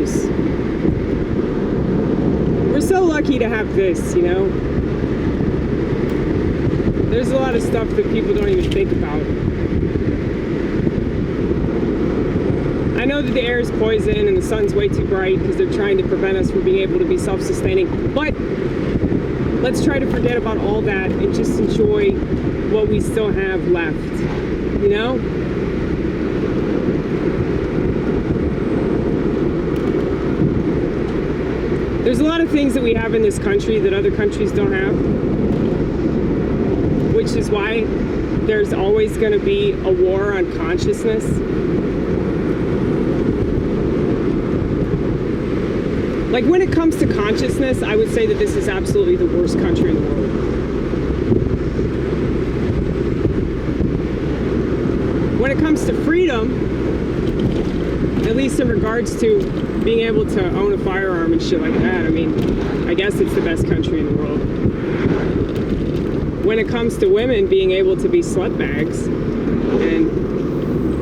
just, we're so lucky to have this, you know? There's a lot of stuff that people don't even think about. I know that the air is poison and the sun's way too bright because they're trying to prevent us from being able to be self-sustaining, but let's try to forget about all that and just enjoy what we still have left, you know? There's a lot of things that we have in this country that other countries don't have, which is why there's always going to be a war on consciousness. Like, when it comes to consciousness, I would say that this is absolutely the worst country in the world. When it comes to freedom, at least in regards to being able to own a firearm and shit like that, I mean, I guess it's the best country in the world. When it comes to women being able to be slutbags and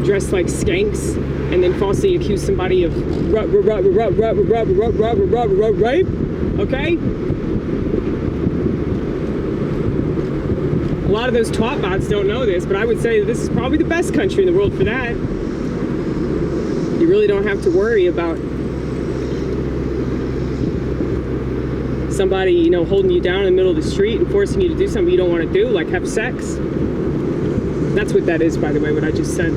dress like skanks and then falsely accuse somebody of rape, okay? A lot of those twatbotz don't know this, but I would say that this is probably the best country in the world for that. You really don't have to worry about somebody, you know, holding you down in the middle of the street and forcing you to do something you don't want to do, like have sex. That's what that is, by the way, what I just said.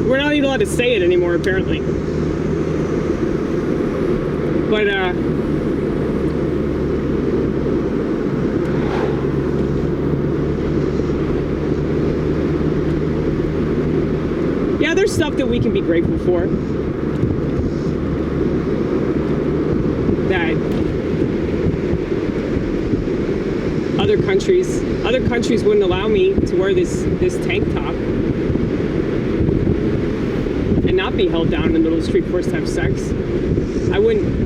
We're not even allowed to say it anymore, apparently. But, yeah, there's stuff that we can be grateful for. That other countries wouldn't allow me to wear this tank top and not be held down in the middle of the street forced to have sex. I wouldn't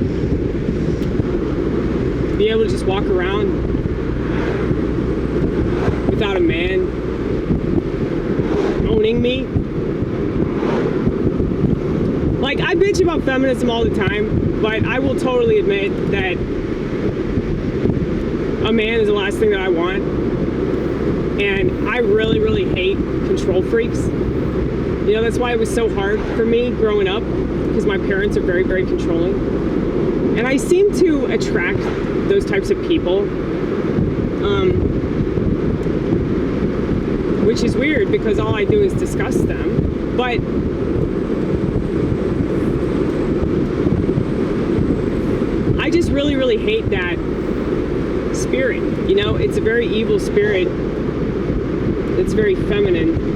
be able to just walk around without a man owning me. Like, I bitch about feminism all the time, but I will totally admit that a man is the last thing that I want. And I really, really hate control freaks. You know, that's why it was so hard for me growing up, because my parents are very, very controlling. And I seem to attract those types of people, which is weird because all I do is discuss them. But I just really, really hate that spirit. You know, it's a very evil spirit. It's very feminine.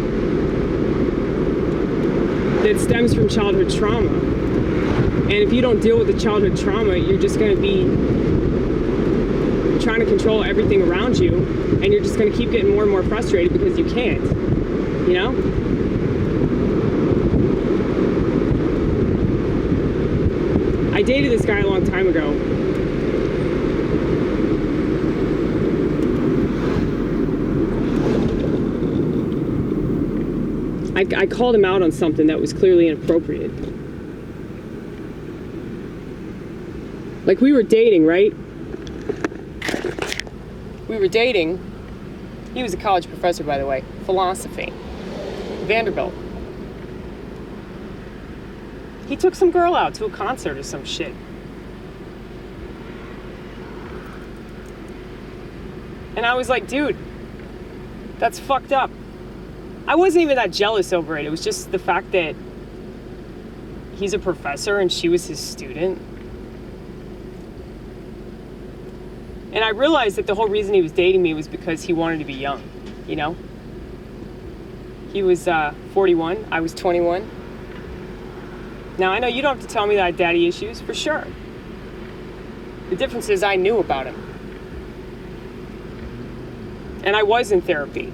That stems from childhood trauma. And if you don't deal with the childhood trauma, you're just going to be trying to control everything around you, and you're just going to keep getting more and more frustrated because you can't. You know? I dated this guy a long time ago. I called him out on something that was clearly inappropriate. Like, we were dating, right? We were dating. He was a college professor, by the way. Philosophy. Vanderbilt. He took some girl out to a concert or some shit. And I was like, dude, that's fucked up. I wasn't even that jealous over it. It was just the fact that he's a professor and she was his student. And I realized that the whole reason he was dating me was because he wanted to be young, you know? He was 41, I was 21. Now, I know you don't have to tell me that I had daddy issues, for sure. The difference is I knew about him. And I was in therapy.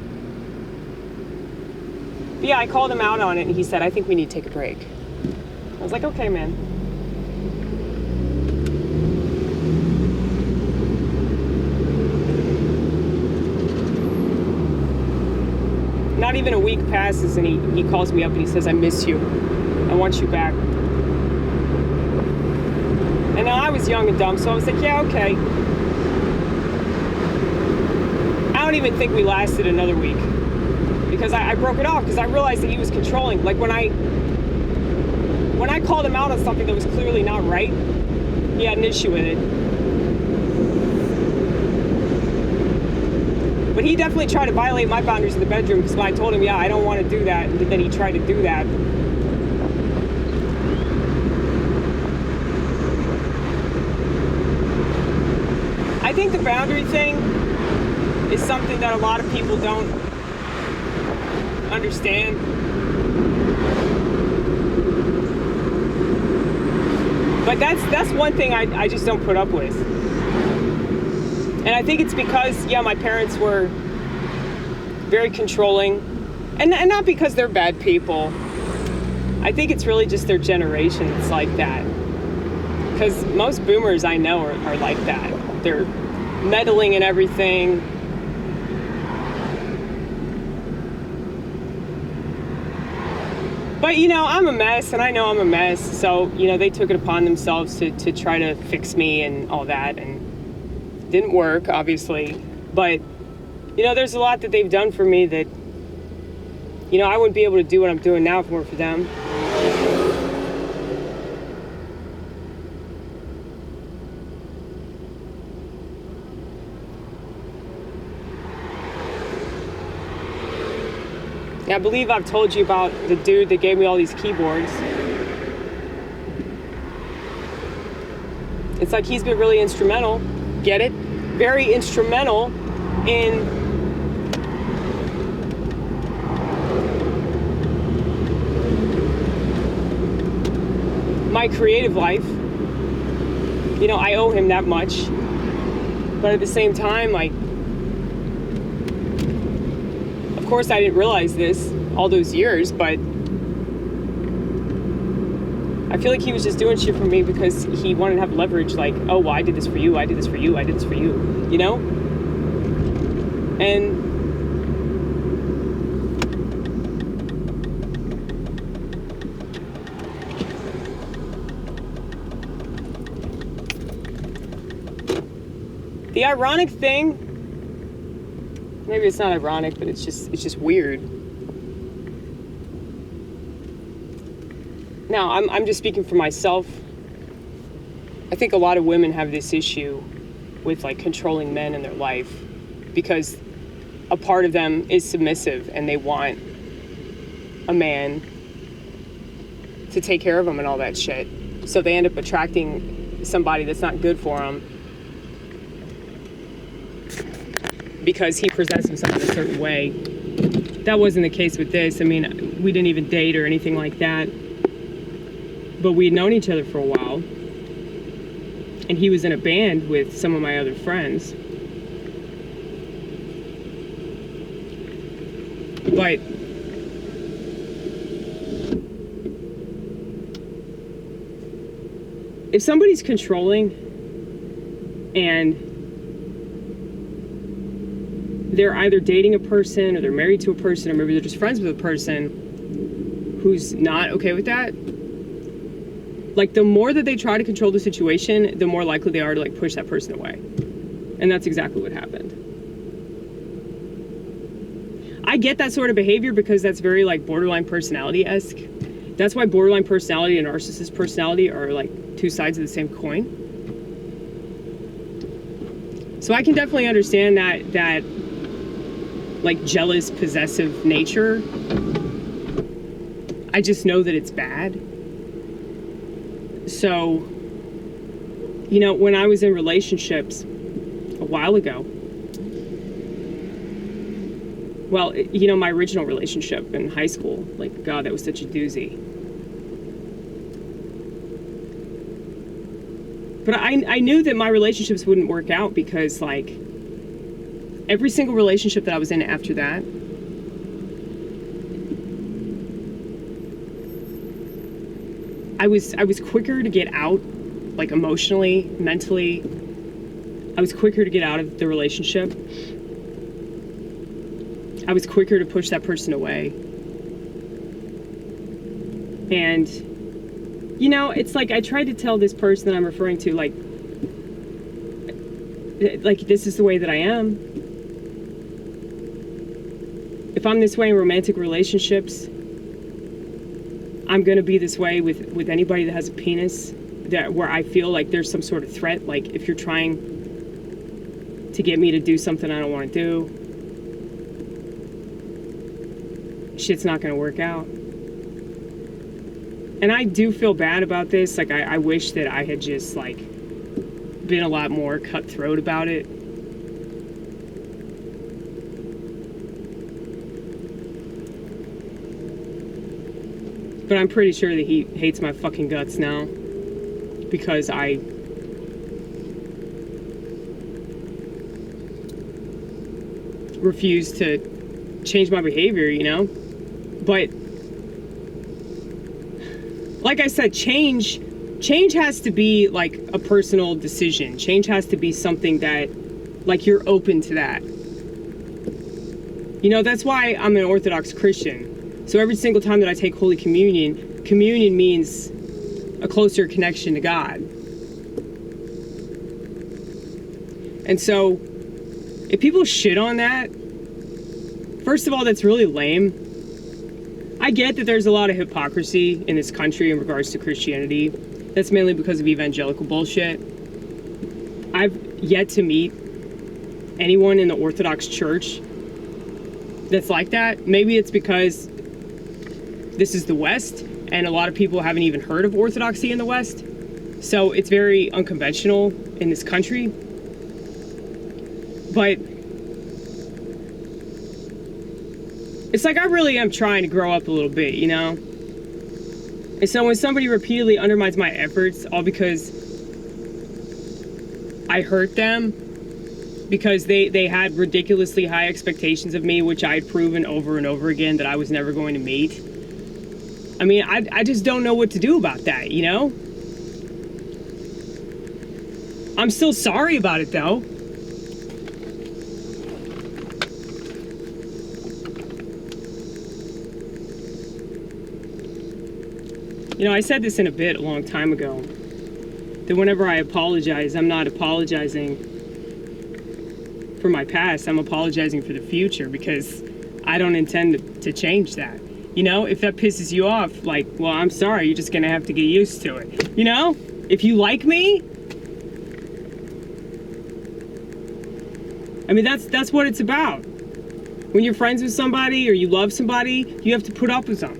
But yeah, I called him out on it, and he said, I think we need to take a break. I was like, okay, man. Not even a week passes, and he calls me up and he says, I miss you. I want you back. was young and dumb, so I was like, yeah, okay. I don't even think we lasted another week because I broke it off because I realized that he was controlling. Like when I called him out on something that was clearly not right, he had an issue with it. But he definitely tried to violate my boundaries in the bedroom because when I told him, yeah, I don't want to do that, and then he tried to do that. I think the boundary thing is something that a lot of people don't understand. But that's one thing I just don't put up with. And I think it's because, yeah, my parents were very controlling. And not because they're bad people. I think it's really just their generation that's like that. Because most boomers I know are like that. They're meddling in everything. But, you know, I'm a mess, and I know I'm a mess. So, you know, they took it upon themselves to try to fix me and all that. And it didn't work, obviously. But, you know, there's a lot that they've done for me that, you know, I wouldn't be able to do what I'm doing now if it weren't for them. I believe I've told you about the dude that gave me all these keyboards. It's like he's been really instrumental, get it? Very instrumental in my creative life. You know, I owe him that much. But at the same time, like, of course, I didn't realize this all those years, but I feel like he was just doing shit for me because he wanted to have leverage, like, oh, well, I did this for you, I did this for you, I did this for you, you know? And the ironic thing, maybe it's not ironic, but it's just weird. Now, I'm just speaking for myself. I think a lot of women have this issue with like controlling men in their life because a part of them is submissive and they want a man to take care of them and all that shit. So they end up attracting somebody that's not good for them because he presents himself in a certain way. That wasn't the case with this. I mean, we didn't even date or anything like that. But we'd known each other for a while. And he was in a band with some of my other friends. But if somebody's controlling and they're either dating a person or they're married to a person or maybe they're just friends with a person who's not okay with that, like the more that they try to control the situation, the more likely they are to like push that person away. And that's exactly what happened. I get that sort of behavior because that's very like borderline personality-esque. That's why borderline personality and narcissist personality are like two sides of the same coin. So I can definitely understand that like jealous, possessive nature. I just know that it's bad. So, you know, when I was in relationships a while ago, well, you know, my original relationship in high school, like, God, that was such a doozy. But I knew that my relationships wouldn't work out because, like, every single relationship that I was in after that, I was quicker to get out, like emotionally, mentally. I was quicker to get out of the relationship. I was quicker to push that person away. And You know, it's like I tried to tell this person that I'm referring to, like this is the way that I am. If I'm this way in romantic relationships, I'm gonna be this way with anybody that has a penis, that where I feel like there's some sort of threat. Like if you're trying to get me to do something I don't want to do, shit's not gonna work out. And I do feel bad about this. Like I wish that I had just like been a lot more cutthroat about it. But I'm pretty sure that he hates my fucking guts now because I refuse to change my behavior, you know? But like I said, change has to be like a personal decision. Change has to be something that like you're open to that. You know, that's why I'm an Orthodox Christian. So every single time that I take Holy Communion, communion means a closer connection to God. And so, if people shit on that, first of all, that's really lame. I get that there's a lot of hypocrisy in this country in regards to Christianity. That's mainly because of evangelical bullshit. I've yet to meet anyone in the Orthodox Church that's like that. Maybe it's because this is the West, and a lot of people haven't even heard of Orthodoxy in the West. So it's very unconventional in this country. But it's like I really am trying to grow up a little bit, you know? And so when somebody repeatedly undermines my efforts, all because I hurt them, because they had ridiculously high expectations of me, which I had proven over and over again that I was never going to meet. I mean, I just don't know what to do about that, you know? I'm still sorry about it, though. You know, I said this in a bit a long time ago, that whenever I apologize, I'm not apologizing for my past, I'm apologizing for the future, because I don't intend to change that. You know, if that pisses you off, like, well, I'm sorry, you're just gonna have to get used to it. You know, if you like me, I mean, that's what it's about. When you're friends with somebody or you love somebody, you have to put up with them.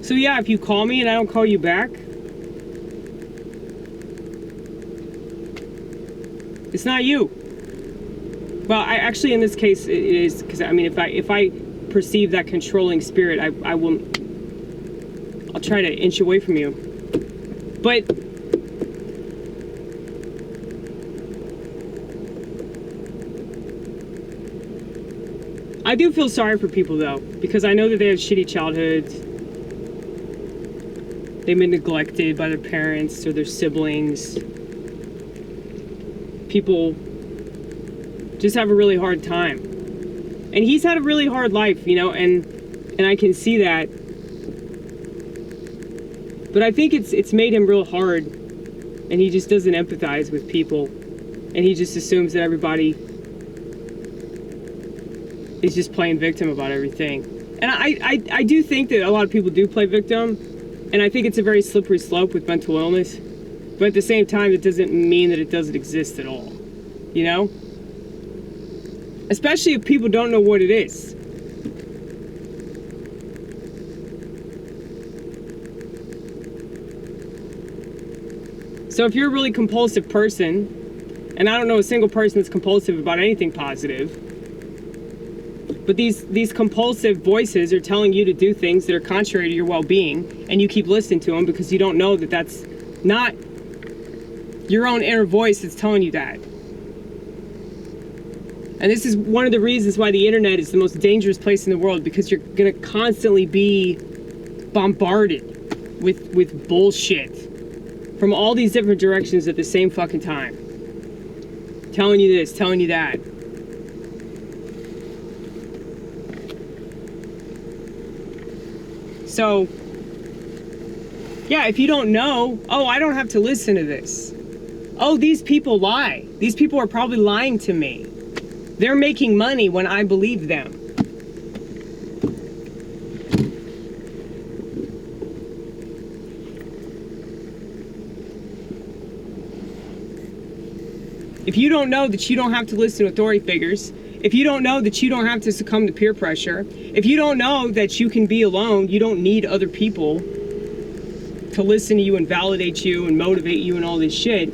So yeah, if you call me and I don't call you back, it's not you. Well, I actually, in this case, it is, because I mean, if I perceive that controlling spirit, I'll try to inch away from you. But I do feel sorry for people, though, because I know that they have shitty childhoods. They've been neglected by their parents or their siblings. People just have a really hard time. And he's had a really hard life, you know, and I can see that. But I think it's made him real hard, and he just doesn't empathize with people, and he just assumes that everybody is just playing victim about everything. And I do think that a lot of people do play victim, and I think it's a very slippery slope with mental illness. But at the same time, it doesn't mean that it doesn't exist at all, you know? Especially if people don't know what it is. So if you're a really compulsive person, and I don't know a single person that's compulsive about anything positive, but these compulsive voices are telling you to do things that are contrary to your well-being, and you keep listening to them because you don't know that that's not your own inner voice that's telling you that. And this is one of the reasons why the internet is the most dangerous place in the world, because you're gonna constantly be bombarded with bullshit from all these different directions at the same fucking time. Telling you this, telling you that. So, yeah, if you don't know, oh, I don't have to listen to this. Oh, these people lie. These people are probably lying to me. They're making money when I believe them. If you don't know that you don't have to listen to authority figures, if you don't know that you don't have to succumb to peer pressure, if you don't know that you can be alone, you don't need other people to listen to you and validate you and motivate you and all this shit,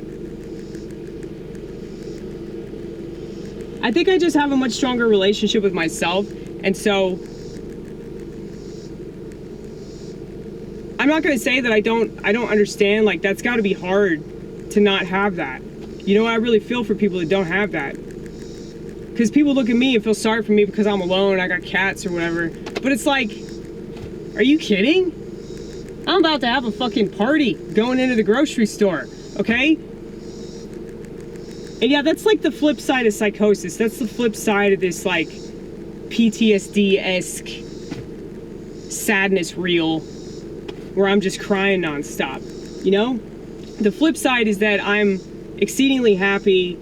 I think I just have a much stronger relationship with myself. And so I'm not going to say that I don't understand. Like, that's got to be hard to not have that. You know, I really feel for people that don't have that. Because people look at me and feel sorry for me because I'm alone, I got cats or whatever. But it's like, are you kidding? I'm about to have a fucking party going into the grocery store, okay? And yeah, that's like the flip side of psychosis. That's the flip side of this, like, PTSD-esque sadness reel where I'm just crying nonstop, you know? The flip side is that I'm exceedingly happy.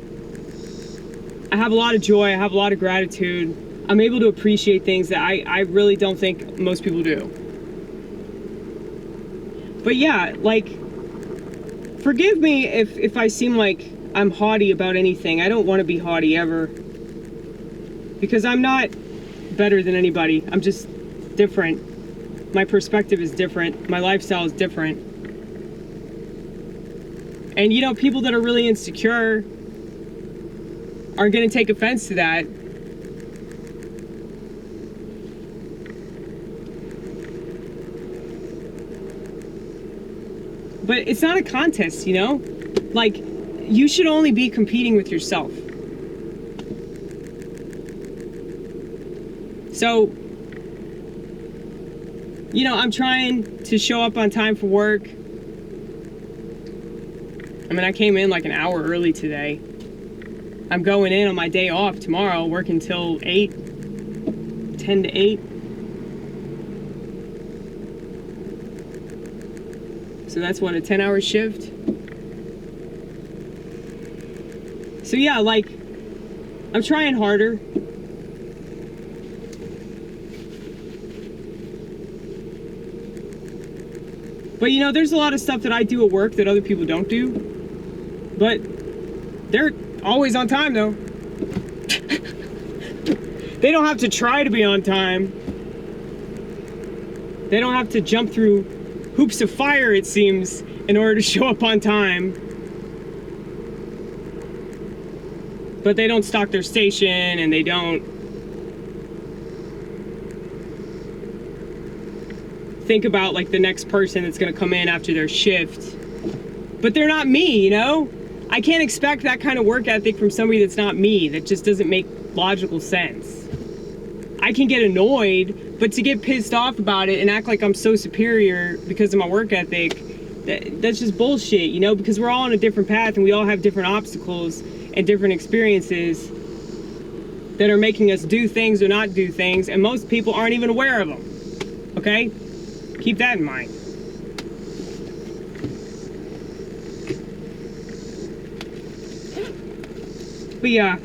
I have a lot of joy. I have a lot of gratitude. I'm able to appreciate things that I really don't think most people do. But yeah, like, forgive me if I seem like I'm haughty about anything. I don't want to be haughty ever. Because I'm not better than anybody. I'm just different. My perspective is different. My lifestyle is different. And you know, people that are really insecure are going to take offense to that. But it's not a contest, you know? Like, you should only be competing with yourself. So, you know, I'm trying to show up on time for work. I mean, I came in like an hour early today. I'm going in on my day off tomorrow, working till 8, 10 to 8. So that's what, a 10-hour shift? So yeah, like, I'm trying harder. But you know, there's a lot of stuff that I do at work that other people don't do. But they're always on time, though. They don't have to try to be on time. They don't have to jump through hoops of fire, it seems, in order to show up on time. But they don't stock their station, and they don't think about, like, the next person that's gonna come in after their shift. But they're not me, you know? I can't expect that kind of work ethic from somebody that's not me. That just doesn't make logical sense. I can get annoyed, but to get pissed off about it and act like I'm so superior because of my work ethic, that's just bullshit, you know? Because we're all on a different path and we all have different obstacles and different experiences that are making us do things or not do things, and most people aren't even aware of them, okay? Keep that in mind. But yeah.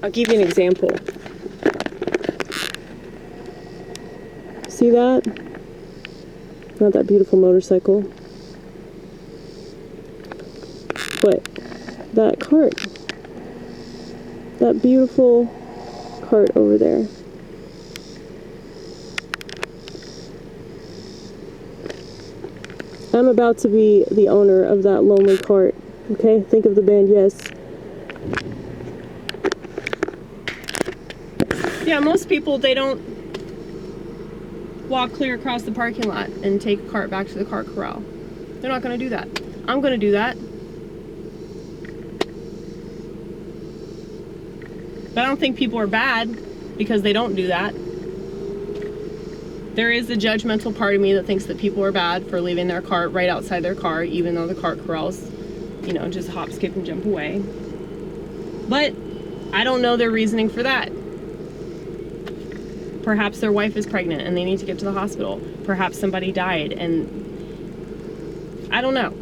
I'll give you an example. See that? Not that beautiful motorcycle. But that cart. That beautiful cart over there. I'm about to be the owner of that lonely cart. Okay? Think of the band, yes. Yeah, most people, they don't walk clear across the parking lot and take a cart back to the cart corral. They're not going to do that. I'm going to do that. But I don't think people are bad because they don't do that. There is a judgmental part of me that thinks that people are bad for leaving their cart right outside their car, even though the cart corrals, you know, just hop, skip, and jump away. But I don't know their reasoning for that. Perhaps their wife is pregnant and they need to get to the hospital. Perhaps somebody died and I don't know.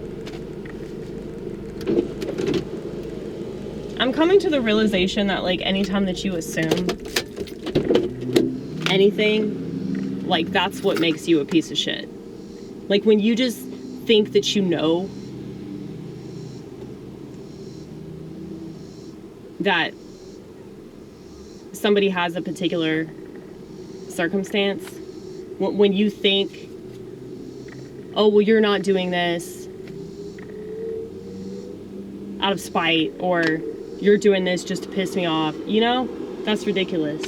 I'm coming to the realization that, like, anytime that you assume anything, like, that's what makes you a piece of shit. Like, when you just think that you know that somebody has a particular circumstance, when you think, oh, well, you're not doing this out of spite, or you're doing this just to piss me off, you know, that's ridiculous.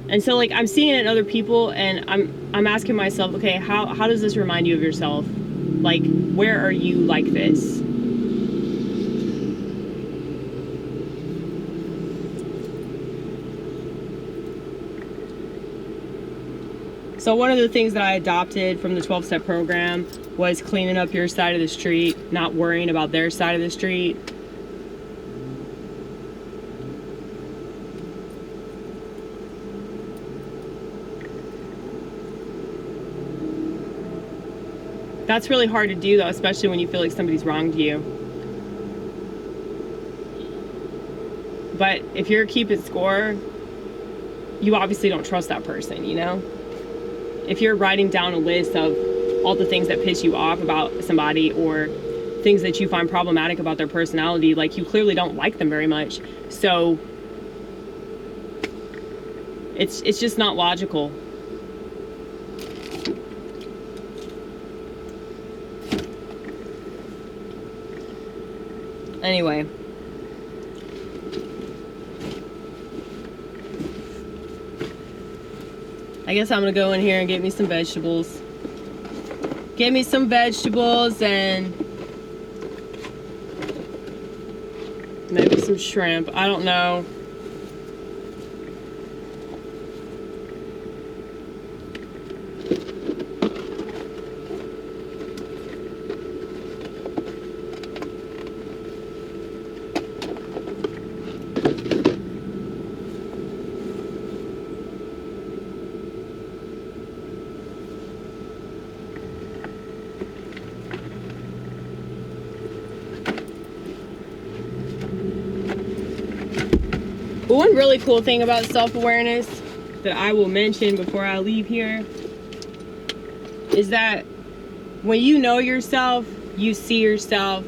And so, like, I'm seeing it in other people, and I'm asking myself, okay, how does this remind you of yourself? Like, where are you like this? So one of the things that I adopted from the 12-step program was cleaning up your side of the street, not worrying about their side of the street. That's really hard to do, though, especially when you feel like somebody's wronged you. But if you're keeping score, you obviously don't trust that person, you know? If you're writing down a list of all the things that piss you off about somebody, or things that you find problematic about their personality, like, you clearly don't like them very much. So it's just not logical. Anyway, I guess I'm gonna go in here and get me some vegetables. Get me some vegetables and maybe some shrimp. I don't know. But one really cool thing about self-awareness that I will mention before I leave here is that when you know yourself, you see yourself.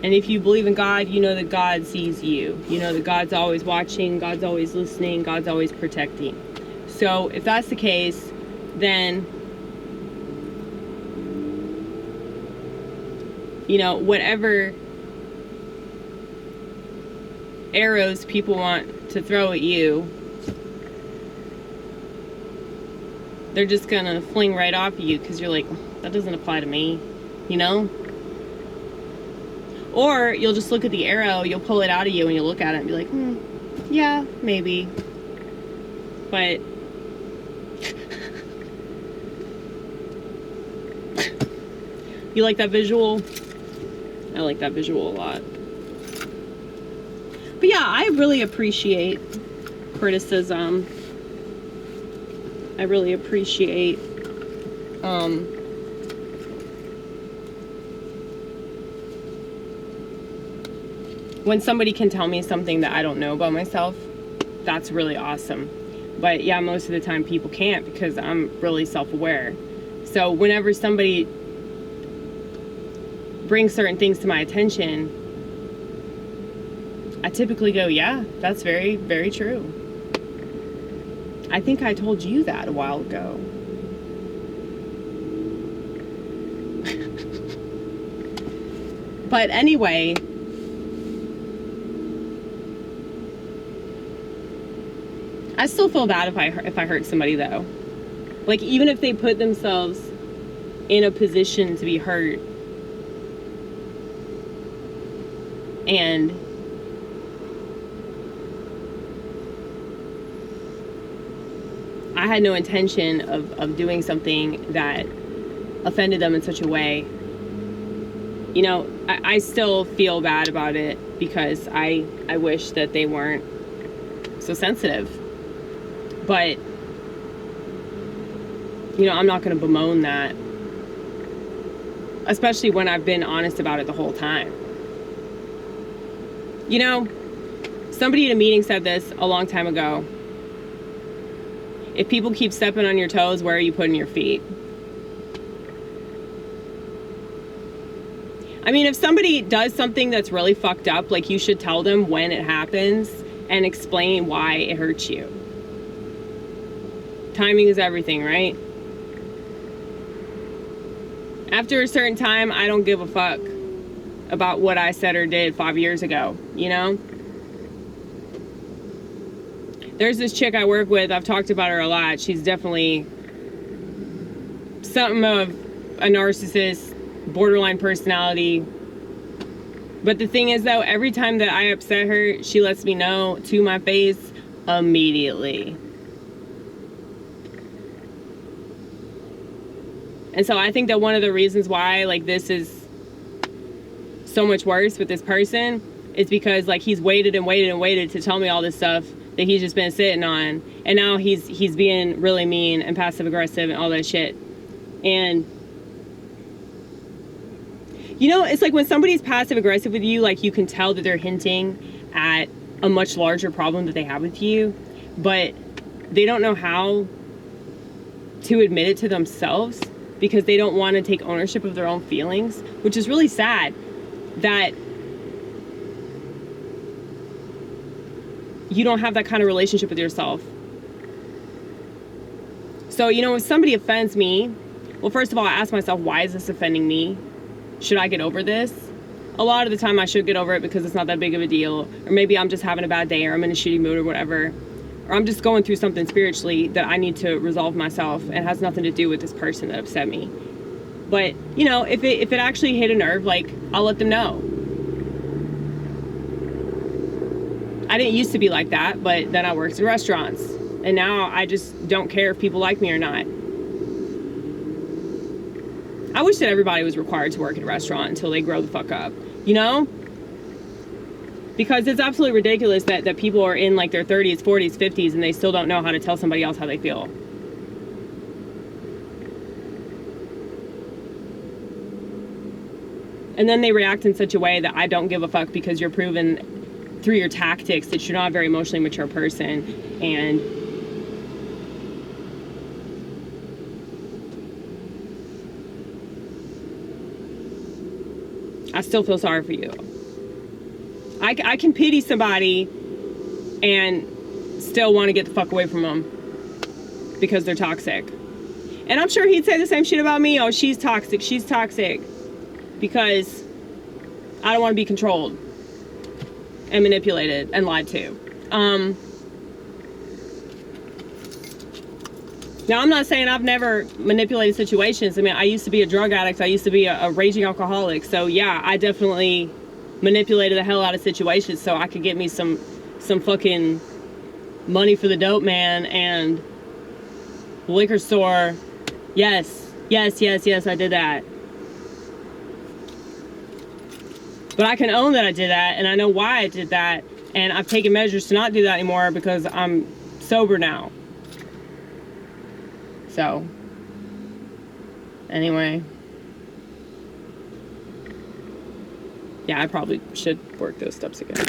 And if you believe in God, you know that God sees you. You know that God's always watching, God's always listening, God's always protecting. So if that's the case, then, you know, whatever arrows people want to throw at you, they're just gonna fling right off of you because you're like, that doesn't apply to me, you know? Or you'll just look at the arrow, you'll pull it out of you and you'll look at it and be like, yeah, maybe. But you like that visual? I like that visual a lot. But yeah, I really appreciate criticism. I really appreciate when somebody can tell me something that I don't know about myself. That's really awesome. But yeah, most of the time people can't because I'm really self-aware. So whenever somebody brings certain things to my attention, I typically go, yeah, that's very, very true. I think I told you that a while ago. But anyway, I still feel bad if I hurt somebody, though. Like, even if they put themselves in a position to be hurt, and I had no intention of doing something that offended them in such a way. You know, I still feel bad about it because I wish that they weren't so sensitive. But, you know, I'm not going to bemoan that. Especially when I've been honest about it the whole time. You know, somebody at a meeting said this a long time ago. If people keep stepping on your toes, where are you putting your feet? I mean, if somebody does something that's really fucked up, like, you should tell them when it happens and explain why it hurts you. Timing is everything, right? After a certain time, I don't give a fuck about what I said or did 5 years ago, you know? There's this chick I work with, I've talked about her a lot. She's definitely something of a narcissist, borderline personality. But the thing is, though, every time that I upset her, she lets me know to my face immediately. And so I think that one of the reasons why, like, this is so much worse with this person is because, like, he's waited and waited and waited to tell me all this stuff that he's just been sitting on, and now he's being really mean and passive aggressive and all that shit. And you know, it's like when somebody's passive aggressive with you, like, you can tell that they're hinting at a much larger problem that they have with you, but they don't know how to admit it to themselves because they don't want to take ownership of their own feelings, which is really sad that you don't have that kind of relationship with yourself. So, you know, if somebody offends me, well, first of all, I ask myself, why is this offending me? Should I get over this? A lot of the time I should get over it because it's not that big of a deal. Or maybe I'm just having a bad day, or I'm in a shitty mood or whatever. Or I'm just going through something spiritually that I need to resolve myself and has nothing to do with this person that upset me. But, you know, if it actually hit a nerve, like, I'll let them know. I didn't used to be like that, but then I worked in restaurants. And now I just don't care if people like me or not. I wish that everybody was required to work at a restaurant until they grow the fuck up, you know? Because it's absolutely ridiculous that people are in, like, their 30s, 40s, 50s, and they still don't know how to tell somebody else how they feel. And then they react in such a way that I don't give a fuck because you're proven through your tactics that you're not a very emotionally mature person, and I still feel sorry for you. I can pity somebody and still want to get the fuck away from them because they're toxic. And I'm sure he'd say the same shit about me. Oh, she's toxic. She's toxic. Because I don't want to be controlled and manipulated and lied to. Now, I'm not saying I've never manipulated situations. I mean, I used to be a drug addict. I used to be a raging alcoholic. So, yeah, I definitely manipulated the hell out of situations so I could get me some fucking money for the dope man and liquor store. Yes, I did that. But I can own that I did that, and I know why I did that. And I've taken measures to not do that anymore because I'm sober now. So, anyway. Yeah, I probably should work those steps again.